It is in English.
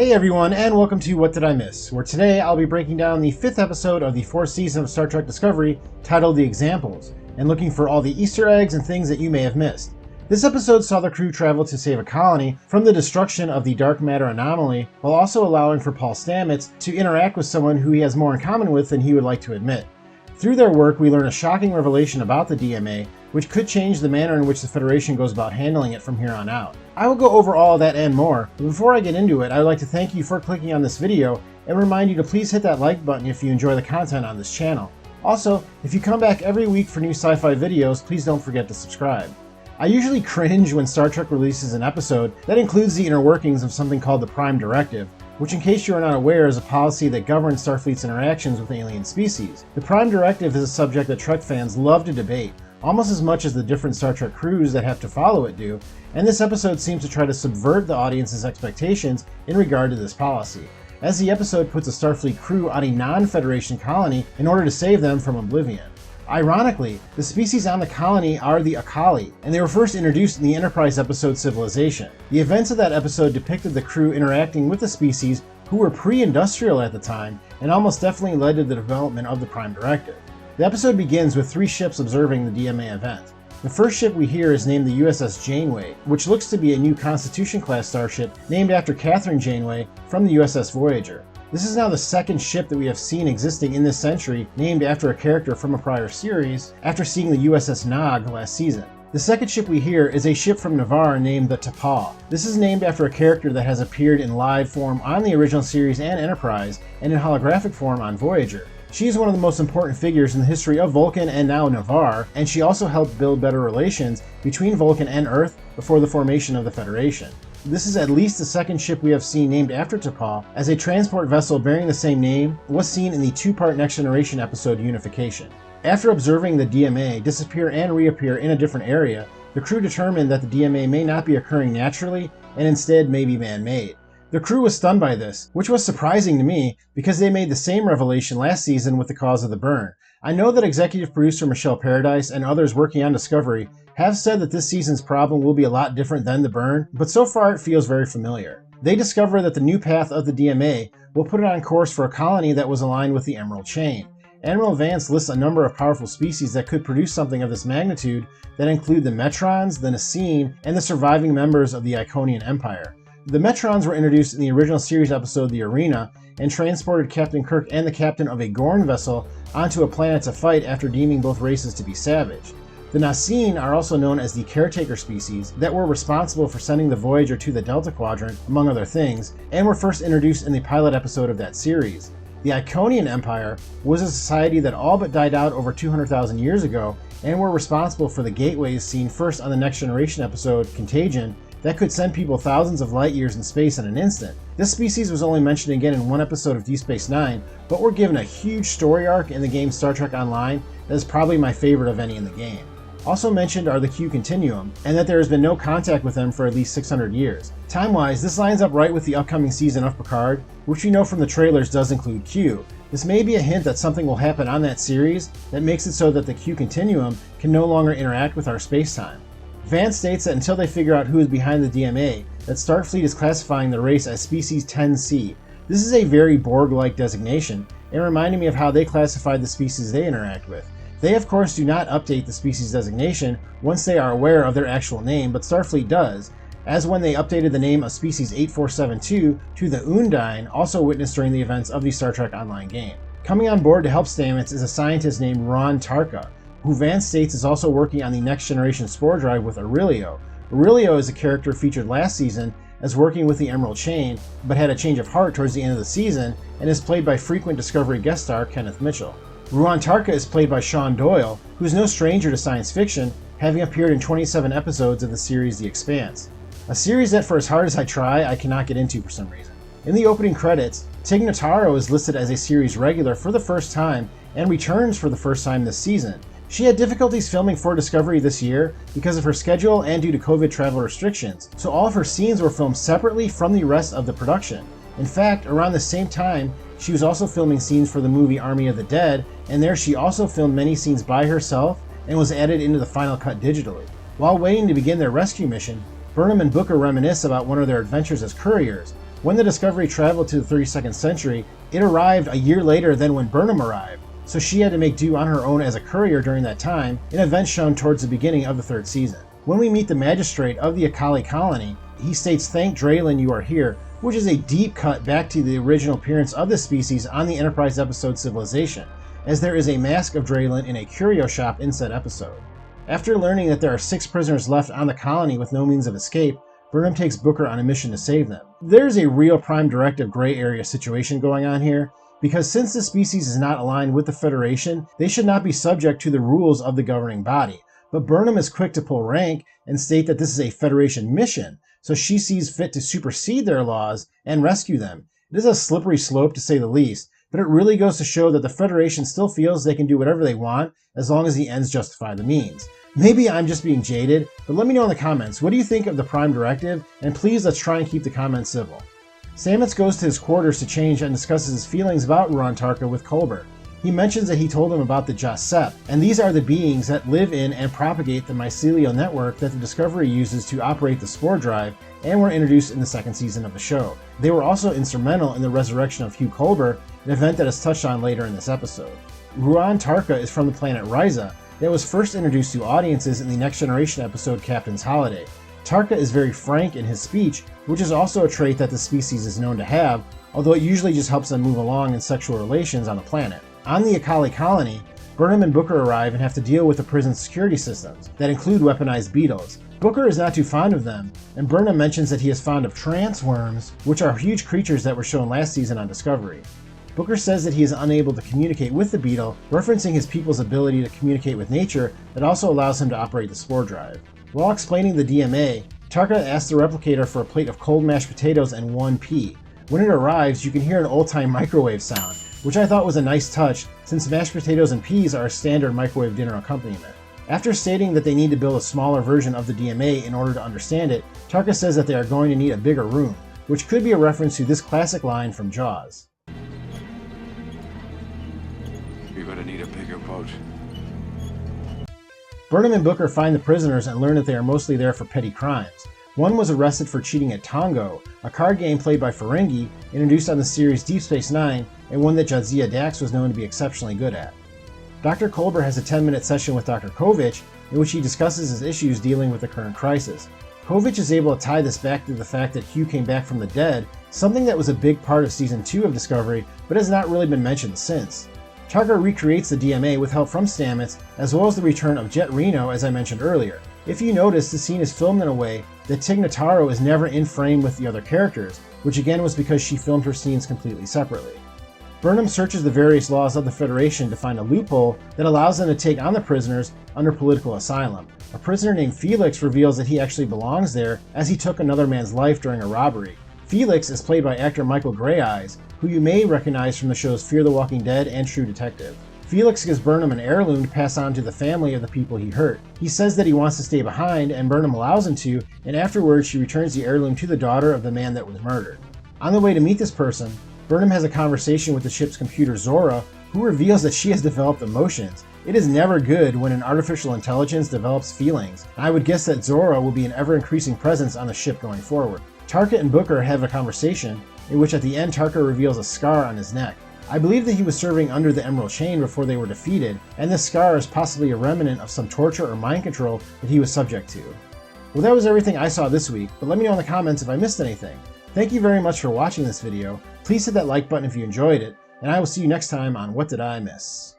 Hey everyone, and welcome to What Did I Miss?, where today I'll be breaking down the 5th episode of the 4th season of Star Trek Discovery, titled The Examples, and looking for all the Easter eggs and things that you may have missed. This episode saw the crew travel to save a colony from the destruction of the dark matter anomaly, while also allowing for Paul Stamets to interact with someone who he has more in common with than he would like to admit. Through their work, we learn a shocking revelation about the DMA, which could change the manner in which the Federation goes about handling it from here on out. I will go over all of that and more, but before I get into it, I would like to thank you for clicking on this video and remind you to please hit that like button if you enjoy the content on this channel. Also, if you come back every week for new sci-fi videos, please don't forget to subscribe. I usually cringe when Star Trek releases an episode that includes the inner workings of something called the Prime Directive, which in case you are not aware is a policy that governs Starfleet's interactions with alien species. The Prime Directive is a subject that Trek fans love to debate, almost as much as the different Star Trek crews that have to follow it do, and this episode seems to try to subvert the audience's expectations in regard to this policy, as the episode puts a Starfleet crew on a non-Federation colony in order to save them from oblivion. Ironically, the species on the colony are the Akali, and they were first introduced in the Enterprise episode Civilization. The events of that episode depicted the crew interacting with the species who were pre-industrial at the time, and almost definitely led to the development of the Prime Directive. The episode begins with 3 ships observing the DMA event. The first ship we hear is named the USS Janeway, which looks to be a new Constitution-class starship named after Catherine Janeway from the USS Voyager. This is now the second ship that we have seen existing in this century named after a character from a prior series, after seeing the USS Nog last season. The second ship we hear is a ship from Navarre named the T'Pau. This is named after a character that has appeared in live form on the original series and Enterprise, and in holographic form on Voyager. She is one of the most important figures in the history of Vulcan and now Navarre, and she also helped build better relations between Vulcan and Earth before the formation of the Federation. This is at least the second ship we have seen named after T'Pau, as a transport vessel bearing the same name was seen in the 2-part Next Generation episode Unification. After observing the DMA disappear and reappear in a different area, the crew determined that the DMA may not be occurring naturally and instead may be man-made. The crew was stunned by this, which was surprising to me because they made the same revelation last season with the cause of the burn. I know that executive producer Michelle Paradise and others working on Discovery have said that this season's problem will be a lot different than the burn, but so far it feels very familiar. They discover that the new path of the DMA will put it on course for a colony that was aligned with the Emerald Chain. Admiral Vance lists a number of powerful species that could produce something of this magnitude that include the Metrons, the Nicene, and the surviving members of the Iconian Empire. The Metrons were introduced in the original series episode The Arena and transported Captain Kirk and the captain of a Gorn vessel onto a planet to fight after deeming both races to be savage. The Nicene are also known as the caretaker species that were responsible for sending the Voyager to the Delta Quadrant, among other things, and were first introduced in the pilot episode of that series. The Iconian Empire was a society that all but died out over 200,000 years ago and were responsible for the gateways seen first on the Next Generation episode Contagion that could send people thousands of light years in space in an instant. This species was only mentioned again in one episode of Deep Space Nine, but we're given a huge story arc in the game Star Trek Online that is probably my favorite of any in the game. Also mentioned are the Q Continuum, and that there has been no contact with them for at least 600 years. Time-wise, this lines up right with the upcoming season of Picard, which we know from the trailers does include Q. This may be a hint that something will happen on that series that makes it so that the Q Continuum can no longer interact with our space-time. Vance states that until they figure out who is behind the DMA, that Starfleet is classifying the race as Species 10C. This is a very Borg-like designation, and reminded me of how they classified the species they interact with. They of course do not update the species designation once they are aware of their actual name, but Starfleet does, as when they updated the name of Species 8472 to the Undine, also witnessed during the events of the Star Trek Online game. Coming on board to help Stamets is a scientist named Ron Tarka, who Vance states is also working on the Next Generation Spore Drive with Aurelio. Aurelio is a character featured last season as working with the Emerald Chain, but had a change of heart towards the end of the season, and is played by frequent Discovery guest star Kenneth Mitchell. Ruan Tarka is played by Sean Doyle, who is no stranger to science fiction, having appeared in 27 episodes of the series The Expanse. A series that, for as hard as I try, I cannot get into for some reason. In the opening credits, Tig Notaro is listed as a series regular for the first time, and returns for the first time this season. She had difficulties filming for Discovery this year because of her schedule and due to COVID travel restrictions, so all of her scenes were filmed separately from the rest of the production. In fact, around the same time, she was also filming scenes for the movie Army of the Dead, and there she also filmed many scenes by herself and was added into the final cut digitally. While waiting to begin their rescue mission, Burnham and Booker reminisce about one of their adventures as couriers. When the Discovery traveled to the 32nd century, it arrived a year later than when Burnham arrived, so she had to make do on her own as a courier during that time, an event shown towards the beginning of the 3rd season. When we meet the magistrate of the Akali colony, he states, "Thank Draylen you are here," which is a deep cut back to the original appearance of the species on the Enterprise episode Civilization, as there is a mask of Draylen in a curio shop in said episode. After learning that there are 6 prisoners left on the colony with no means of escape, Burnham takes Booker on a mission to save them. There's a real Prime Directive gray area situation going on here, because since the species is not aligned with the Federation, they should not be subject to the rules of the governing body. But Burnham is quick to pull rank and state that this is a Federation mission, so she sees fit to supersede their laws and rescue them. It is a slippery slope to say the least, but it really goes to show that the Federation still feels they can do whatever they want as long as the ends justify the means. Maybe I'm just being jaded, but let me know in the comments, what do you think of the Prime Directive? And please, let's try and keep the comments civil. Stamets goes to his quarters to change and discusses his feelings about Ruan Tarka with Culber. He mentions that he told him about the Jasep, and these are the beings that live in and propagate the mycelial network that the Discovery uses to operate the spore drive, and were introduced in the 2nd season of the show. They were also instrumental in the resurrection of Hugh Culber, an event that is touched on later in this episode. Ruan Tarka is from the planet Risa, that was first introduced to audiences in the Next Generation episode Captain's Holiday. Tarka is very frank in his speech, which is also a trait that the species is known to have, although it usually just helps them move along in sexual relations on the planet. On the Akali colony, Burnham and Booker arrive and have to deal with the prison's security systems that include weaponized beetles. Booker is not too fond of them, and Burnham mentions that he is fond of trance worms, which are huge creatures that were shown last season on Discovery. Booker says that he is unable to communicate with the beetle, referencing his people's ability to communicate with nature that also allows him to operate the spore drive. While explaining the DMA, Tarka asks the replicator for a plate of cold mashed potatoes and 1 pea. When it arrives, you can hear an old-time microwave sound, which I thought was a nice touch since mashed potatoes and peas are a standard microwave dinner accompaniment. After stating that they need to build a smaller version of the DMA in order to understand it, Tarka says that they are going to need a bigger room, which could be a reference to this classic line from Jaws. You're gonna need a bigger boat. Burnham and Booker find the prisoners and learn that they are mostly there for petty crimes. One was arrested for cheating at Tongo, a card game played by Ferengi, introduced on the series Deep Space Nine, and one that Jadzia Dax was known to be exceptionally good at. Dr. Culber has a 10-minute session with Dr. Kovich, in which he discusses his issues dealing with the current crisis. Kovich is able to tie this back to the fact that Hugh came back from the dead, something that was a big part of Season 2 of Discovery, but has not really been mentioned since. Tarka recreates the DMA with help from Stamets, as well as the return of Jet Reno, as I mentioned earlier. If you notice, the scene is filmed in a way that Tig Notaro is never in frame with the other characters, which again was because she filmed her scenes completely separately. Burnham searches the various laws of the Federation to find a loophole that allows them to take on the prisoners under political asylum. A prisoner named Felix reveals that he actually belongs there, as he took another man's life during a robbery. Felix is played by actor Michael Greyeyes, who you may recognize from the shows Fear the Walking Dead and True Detective. Felix gives Burnham an heirloom to pass on to the family of the people he hurt. He says that he wants to stay behind, and Burnham allows him to, and afterwards she returns the heirloom to the daughter of the man that was murdered. On the way to meet this person, Burnham has a conversation with the ship's computer Zora, who reveals that she has developed emotions. It is never good when an artificial intelligence develops feelings, and I would guess that Zora will be an ever-increasing presence on the ship going forward. Tarka and Booker have a conversation, in which at the end Tarka reveals a scar on his neck. I believe that he was serving under the Emerald Chain before they were defeated, and this scar is possibly a remnant of some torture or mind control that he was subject to. Well, that was everything I saw this week, but let me know in the comments if I missed anything. Thank you very much for watching this video. Please hit that like button if you enjoyed it, and I will see you next time on What Did I Miss?